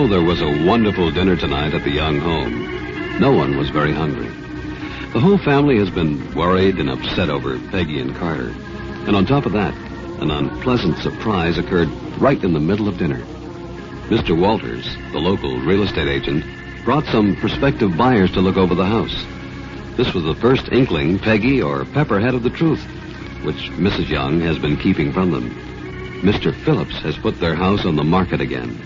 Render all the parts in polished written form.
Oh, there was a wonderful dinner tonight at the Young home. No one was very hungry. The whole family has been worried and upset over Peggy and Carter. And on top of that, an unpleasant surprise occurred right in the middle of dinner. Mr. Walters, the local real estate agent, brought some prospective buyers to look over the house. This was the first inkling Peggy or Pepper had of the truth, which Mrs. Young has been keeping from them. Mr. Phillips has put their house on the market again.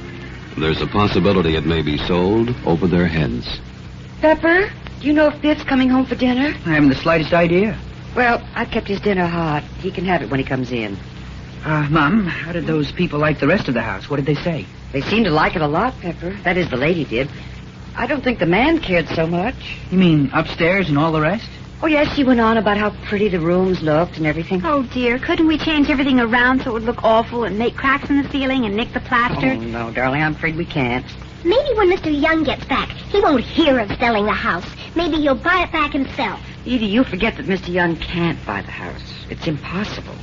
There's a possibility it may be sold over their heads. Pepper, do you know if Biff's coming home for dinner? I haven't the slightest idea. Well, I've kept his dinner hot. He can have it when he comes in. Mom, how did those people like the rest of the house? What did they say? They seem to like it a lot, Pepper. That is, the lady did. I don't think the man cared so much. You mean upstairs and all the rest? Oh, yes, she went on about how pretty the rooms looked and everything. Oh, dear, couldn't we change everything around so it would look awful and make cracks in the ceiling and nick the plaster? Oh, no, darling, I'm afraid we can't. Maybe when Mr. Young gets back, he won't hear of selling the house. Maybe he'll buy it back himself. Edie, you forget that Mr. Young can't buy the house. It's impossible.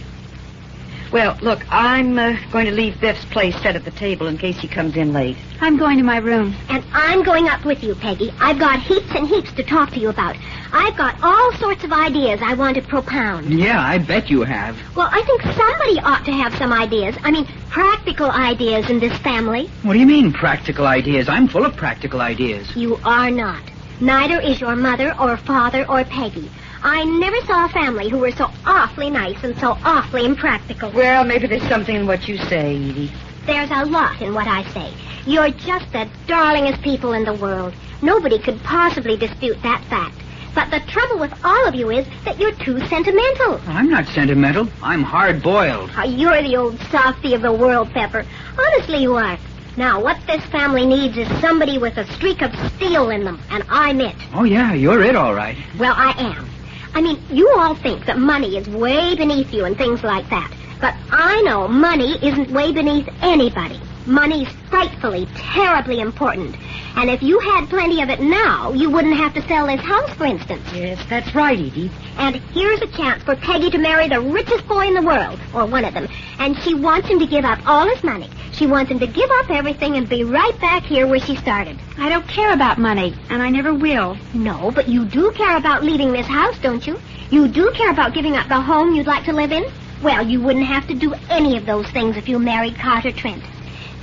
Well, look, I'm going to leave Biff's place set at the table in case he comes in late. I'm going to my room. And I'm going up with you, Peggy. I've got heaps and heaps to talk to you about. I've got all sorts of ideas I want to propound. Yeah, I bet you have. Well, I think somebody ought to have some ideas. I mean, practical ideas in this family. What do you mean, practical ideas? I'm full of practical ideas. You are not. Neither is your mother or father or Peggy. I never saw a family who were so awfully nice and so awfully impractical. Well, maybe there's something in what you say, Edie. There's a lot in what I say. You're just the darlingest people in the world. Nobody could possibly dispute that fact. But the trouble with all of you is that you're too sentimental. I'm not sentimental. I'm hard-boiled. Oh, you're the old softy of the world, Pepper. Honestly, you are. Now, what this family needs is somebody with a streak of steel in them, and I'm it. Oh, yeah, you're it, all right. Well, I am. I mean, you all think that money is way beneath you and things like that. But I know money isn't way beneath anybody. Money's frightfully, terribly important. And if you had plenty of it now, you wouldn't have to sell this house, for instance. Yes, that's right, Edie. And here's a chance for Peggy to marry the richest boy in the world, or one of them. And she wants him to give up all his money. She wants him to give up everything and be right back here where she started. I don't care about money, and I never will. No, but you do care about leaving this house, don't you? You do care about giving up the home you'd like to live in? Well, you wouldn't have to do any of those things if you married Carter Trent.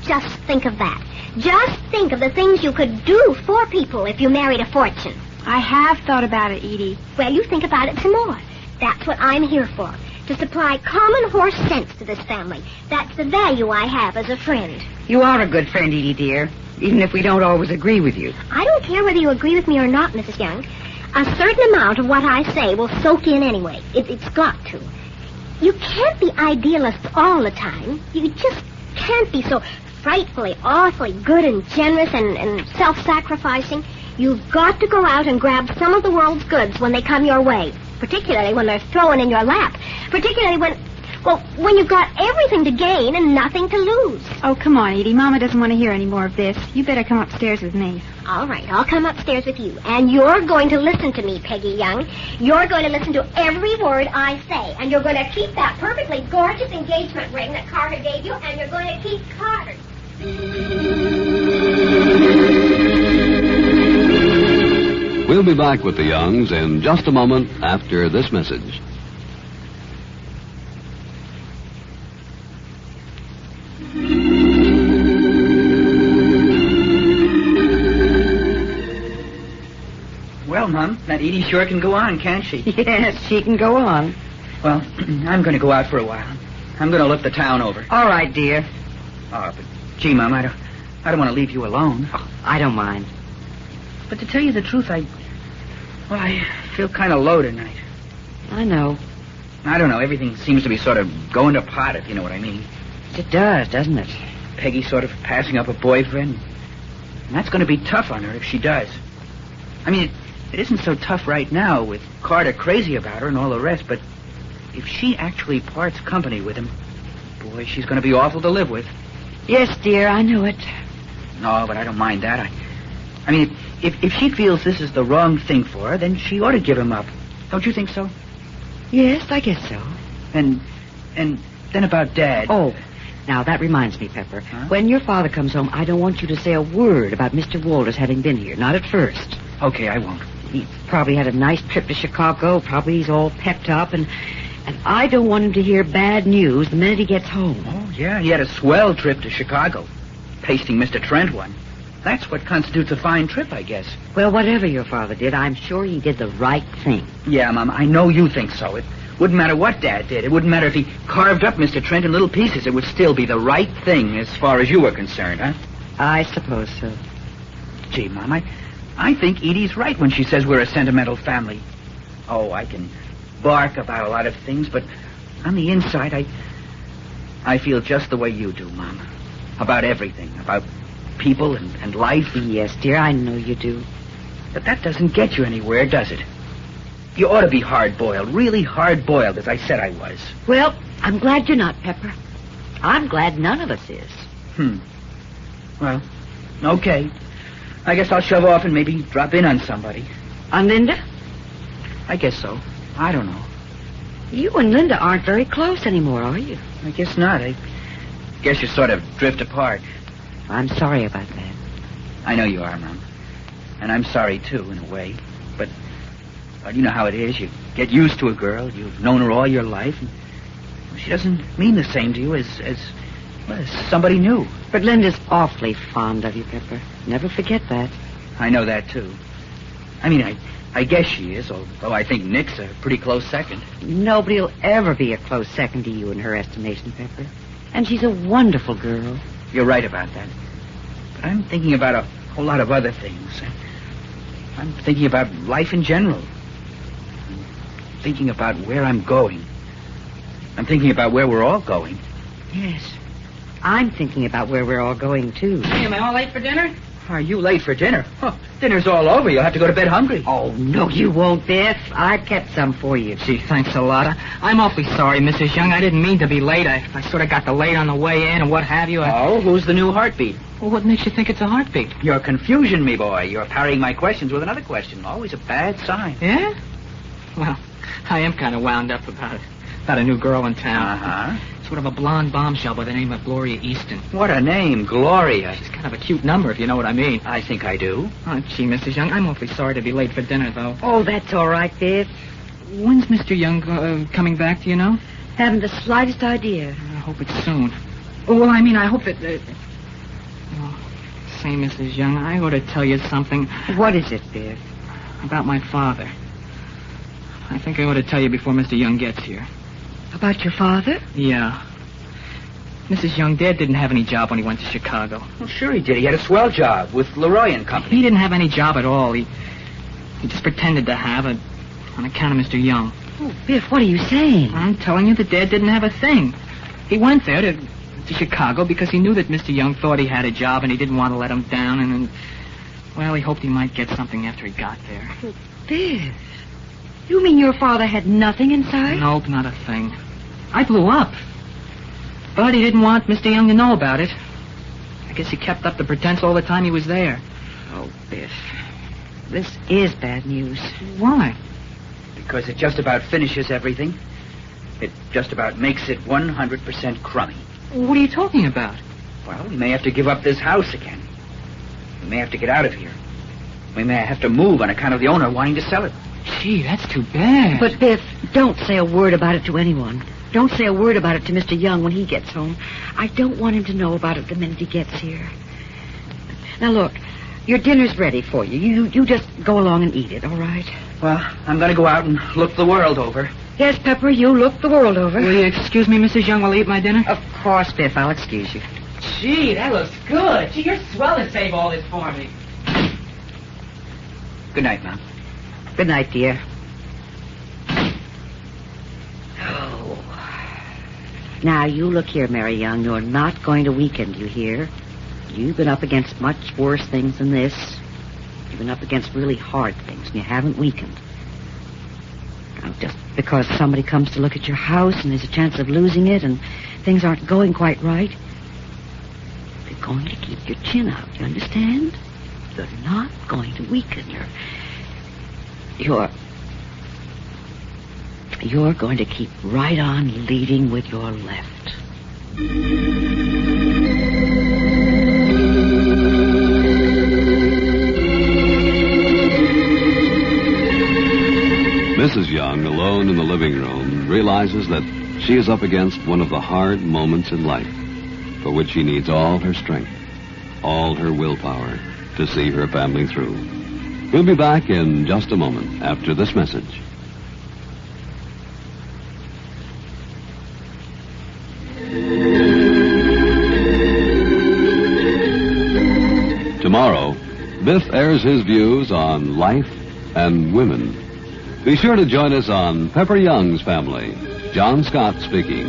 Just think of that. Just think of the things you could do for people if you married a fortune. I have thought about it, Edie. Well, you think about it some more. That's what I'm here for, to supply common horse sense to this family. That's the value I have as a friend. You are a good friend, Edie, dear, even if we don't always agree with you. I don't care whether you agree with me or not, Mrs. Young. A certain amount of what I say will soak in anyway. It's got to. You can't be idealists all the time. You just can't be so frightfully, awfully good and generous and self-sacrificing. You've got to go out and grab some of the world's goods when they come your way, particularly when they're thrown in your lap, particularly when you've got everything to gain and nothing to lose. Oh, come on, Edie. Mama doesn't want to hear any more of this. You better come upstairs with me. All right, I'll come upstairs with you. And you're going to listen to me, Peggy Young. You're going to listen to every word I say. And you're going to keep that perfectly gorgeous engagement ring that Carter gave you, and you're going to keep Carter. We'll be back with the Youngs in just a moment after this message. Well, Mom, that Edie sure can go on, can't she? Yes, she can go on. Well, I'm going to go out for a while. I'm going to look the town over. All right, dear. Oh, but gee, Mom, I don't want to leave you alone. Oh, I don't mind. But to tell you the truth, I feel kind of low tonight. I know. I don't know. Everything seems to be sort of going to pot, if you know what I mean. It does, doesn't it? Peggy sort of passing up a boyfriend. And that's going to be tough on her if she does. I mean, it isn't so tough right now with Carter crazy about her and all the rest, but if she actually parts company with him, boy, she's going to be awful to live with. Yes, dear, I know it. No, but I don't mind that. I mean, if she feels this is the wrong thing for her, then she ought to give him up. Don't you think so? Yes, I guess so. And then about Dad. Oh, Now, that reminds me, Pepper. Huh? When your father comes home, I don't want you to say a word about Mr. Walters having been here. Not at first. Okay, I won't. He probably had a nice trip to Chicago. Probably he's all pepped up. And I don't want him to hear bad news the minute he gets home. Oh, yeah, he had a swell trip to Chicago. Pasting Mr. Trent one. That's what constitutes a fine trip, I guess. Well, whatever your father did, I'm sure he did the right thing. Yeah, Mom, I know you think so. It wouldn't matter what Dad did. It wouldn't matter if he carved up Mr. Trent in little pieces. It would still be the right thing as far as you were concerned, huh? I suppose so. Gee, Mom, I think Edie's right when she says we're a sentimental family. Oh, I can bark about a lot of things, but on the inside, I feel just the way you do, Mom. About everything. About people and life. Yes, dear, I know you do. But that doesn't get you anywhere, does it? You ought to be hard-boiled, really hard-boiled, as I said I was. Well, I'm glad you're not, Pepper. I'm glad none of us is. Well, okay. I guess I'll shove off and maybe drop in on somebody. On Linda? I guess so. I don't know. You and Linda aren't very close anymore, are you? I guess not. I guess you sort of drift apart. I'm sorry about that. I know you are, Mom. And I'm sorry, too, in a way. But you know how it is. You get used to a girl. You've known her all your life. And she doesn't mean the same to you as somebody new. But Linda's awfully fond of you, Pepper. Never forget that. I know that, too. I mean, I guess she is, although I think Nick's a pretty close second. Nobody'll ever be a close second to you in her estimation, Pepper. And she's a wonderful girl. You're right about that. But I'm thinking about a whole lot of other things. I'm thinking about life in general. I'm thinking about where I'm going. I'm thinking about where we're all going. Yes. I'm thinking about where we're all going, too. Hey, am I all late for dinner? Are you late for dinner? Huh, dinner's all over. You'll have to go to bed hungry. Oh, no, you won't, Biff. I've kept some for you. Gee, thanks a lot. I'm awfully sorry, Mrs. Young. I didn't mean to be late. I sort of got delayed on the way in and what have you. Oh, who's the new heartbeat? Well, what makes you think it's a heartbeat? Your confusion, me boy. You're parrying my questions with another question. Always a bad sign. Yeah? Well, I am kind of wound up about a new girl in town. Uh-huh. Sort of a blonde bombshell by the name of Gloria Easton. What a name, Gloria. She's kind of a cute number, if you know what I mean. I think I do. Oh, gee, Mrs. Young, I'm awfully sorry to be late for dinner, though. Oh, that's all right, Biff. When's Mr. Young coming back, do you know? Haven't the slightest idea. I hope it's soon. Well, I mean, I hope that... say, Mrs. Young, I ought to tell you something. What is it, Biff? About my father. I think I ought to tell you before Mr. Young gets here. About your father? Yeah. Mrs. Young, Dad didn't have any job when he went to Chicago. Well, sure he did. He had a swell job with Leroy and Company. He didn't have any job at all. He just pretended to have it on account of Mr. Young. Oh, Biff, what are you saying? I'm telling you that Dad didn't have a thing. He went there to Chicago because he knew that Mr. Young thought he had a job and he didn't want to let him down. And then, well, he hoped he might get something after he got there. Oh, Biff, you mean your father had nothing inside? Nope, not a thing. I blew up. But he didn't want Mr. Young to know about it. I guess he kept up the pretense all the time he was there. Oh, Biff, this is bad news. Why? Because it just about finishes everything. It just about makes it 100% crummy. What are you talking about? Well, we may have to give up this house again. We may have to get out of here. We may have to move on account of the owner wanting to sell it. Gee, that's too bad. But, Biff, don't say a word about it to anyone. Don't say a word about it to Mr. Young when he gets home. I don't want him to know about it the minute he gets here. Now, look, your dinner's ready for you. You just go along and eat it, all right? Well, I'm going to go out and look the world over. Yes, Pepper, you look the world over. Will you excuse me, Mrs. Young, while I eat my dinner? Of course, Biff, I'll excuse you. Gee, that looks good. Gee, you're swell to save all this for me. Good night, Mom. Good night, dear. Oh. Now, you look here, Mary Young. You're not going to weaken, do you hear? You've been up against much worse things than this. You've been up against really hard things, and you haven't weakened. Now, just because somebody comes to look at your house and there's a chance of losing it and things aren't going quite right, you're going to keep your chin out, you understand? You're not going to weaken. You're going to keep right on leading with your left. Mrs. Young, alone in the living room, realizes that she is up against one of the hard moments in life for which she needs all her strength, all her willpower to see her family through. We'll be back in just a moment after this message. Tomorrow, Biff airs his views on life and women. Be sure to join us on Pepper Young's Family. John Scott speaking.